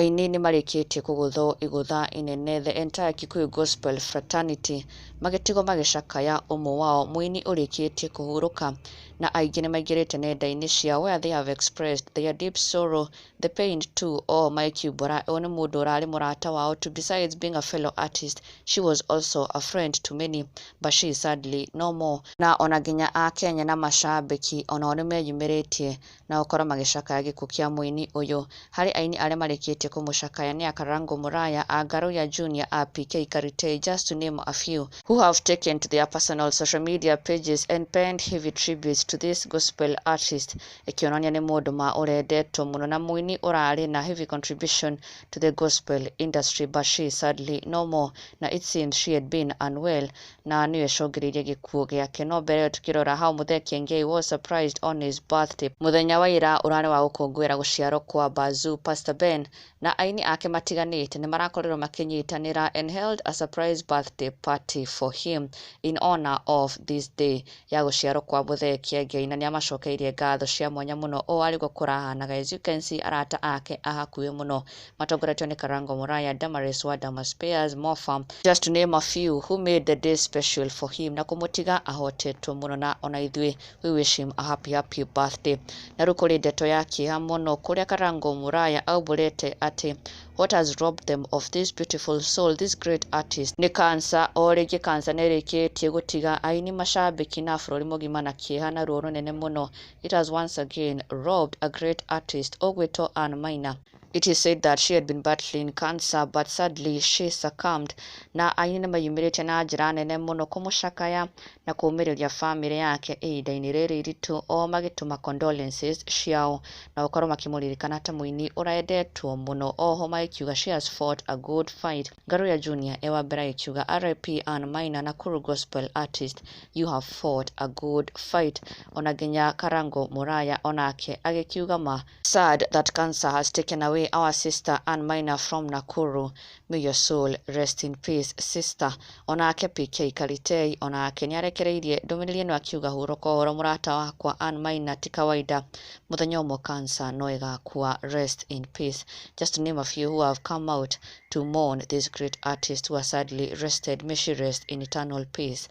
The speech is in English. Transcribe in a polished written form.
aini nĩ marĩkĩtie kũgũthwo igũtha inene. The entire Kikuyu gospel fraternity magĩtigwo magĩcakaya ũmwe wao mũini ũrĩkĩtie kũhurũka, na aingĩ nĩ maingĩrĩte nenda-inĩ cia where they have expressed their deep sorrow, the pain too. Makiumbũra ũyũ nĩ mũndũ ũrarĩ mũrata wao too. Besides being a fellow artist, she was also a friend to many, but she is sadly no more. Na ona nginya a Kenya na macambĩki onao nĩ meyumĩrĩtie na gũkorwo magĩcakaya gĩkuũ kĩa mũini ũyũ. Harĩ aini arĩa marĩkĩtie kũmũcakaya nĩ a Karango Muraya, a Garuya Junior, a PK Karitei, just to name a few, who have taken to their personal social media pages and penned heavy tributes to this gospel artist, ikionania nĩ mũndũ ma ũrendetwo mũno na mũini ũrarĩ na heavy contribution to the gospel industry, but she is sadly no more. Na it seems she had been unwell, na nĩwe cũngĩrĩirie gĩkuũ gĩake. No mbere tukĩrora how Muthee Kiengei was surprised on his birthday, mũthenya wa ira ũrarĩ wa gũkũngũĩra gũciarwo kwa Bazoo, Pastor Ben na aini ake matiganĩte nĩ marakorirwo makĩnyitanĩra and held a surprise birthday party for him in honor of this day ya gũciarwo kwa Muthee Kiengei, na nĩamacokeirie ngatho cia mwanya mũno o arĩguo kũrahanaga. As you can see, arata ake a hakuhĩ mũno matongoretio nĩ Karango Muraya, Damaris wa Damas Pairs, Mofa, just to name a few, who made the day special for him na kũmũtiga ahotetwo mũno. Na ona ithuĩ we wish him a happy birthday. Na rĩu kũrĩ ndeto ya kĩeha mũno kũrĩa Karango Muraya aubũrĩte atĩ what has robbed them of this beautiful soul, this great artist, nĩ cancer. O rĩngĩ cancer nĩ ĩrĩkĩtie gũtiga aini, macambĩki na bũrũri mũgima na kĩeha na ruo rũnene mũno. It has once again robbed a great artist ũgwĩtwo Anne Maina. It is said that she had been battling cancer, but sadly she succumbed. Na aini nĩ mayumĩrĩte na njĩra nene mũno kũmũcakaya na kũũmĩrĩria family yake ihinda-inĩ rĩrĩ iritũ, o magĩtũma condolences ciao na gũkorwo makĩmũririkana ta mũini ũrendetwo mũno. Oho magĩkiuga she has fought a good fight. Garuya Junior ewa mbere agĩkiuga RIP Anne Maina, Nakuru gospel artist, you have fought a good fight. Ona nginya Karango Muraya onake agĩkiuga ma sad that cancer has taken away our sister Anne Maina from Nakuru. May your soul rest in peace, sister. Onake PK Karitei onake nĩarekereirie ndũmĩrĩri ĩno akiuga hurũka ũhoro mũrata wakwa Anne Maina, ti kawaida, mũthenya ũmwe cancer no ĩgakua, rest in peace. Just to name a few who have come out to mourn this great artist who has sadly rested. May she rest in eternal peace.